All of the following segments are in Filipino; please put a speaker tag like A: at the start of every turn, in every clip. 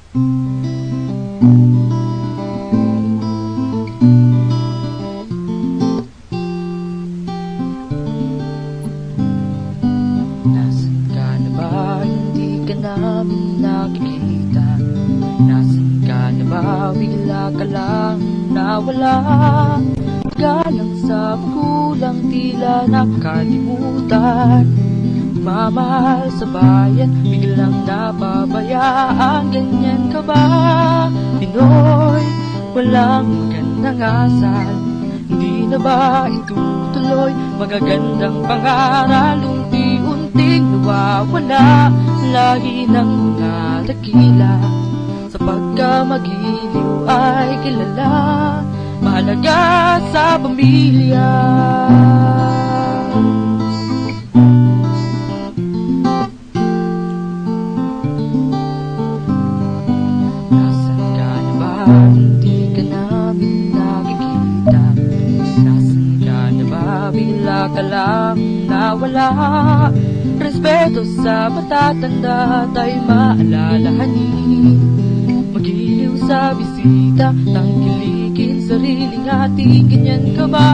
A: Nasaan ka na ba? Hindi ka namin nakikita. Nasaan ka na ba? Bigla ka lang nawala. Galang sa pagkulang tila nakalimutan. Mamahal sa bayan, biglang napabayaan. Ganyan ka ba, Pinoy? Walang magandang asal. Hindi na ba itutuloy? Magagandang pangaral, unti-unting nawawala. Lahi ng mga dakila, sa pagkamagiliw ay kilala. Mahalaga sa pamilya. Nasaan ka na ba? Hindi ka namin nakikita. Nasaan ka na ba? Bigla ka lang nawala. Respeto sa matatanda tayo maalalahanin. Magiliw sa bisita, tangkilikin sariling ating. Ganyan ka ba,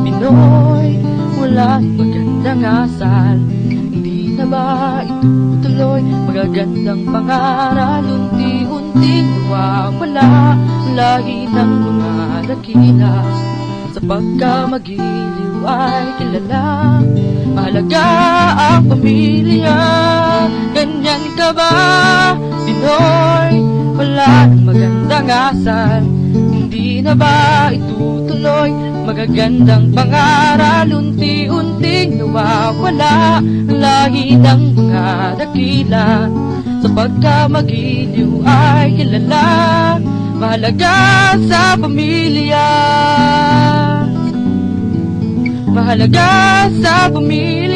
A: Pinoy? Walang magandang asal. Hindi na ba itutuloy? Magagandang pangaral, unti-unting nawawala. Lahi ng mga dakila, sa pagkamagiliw ay kilala. Mahalaga ang pamilya. Ganyan ka ba, Pinoy? Wala nang magandang asal. Hindi na ba itutuloy? Magagandang pangaral, unti-unting nawawala. Lahi ng mga dakila, sa pagkamagiliw ay kilala. Mahalaga sa pamilya. Mahalaga sa pamilya.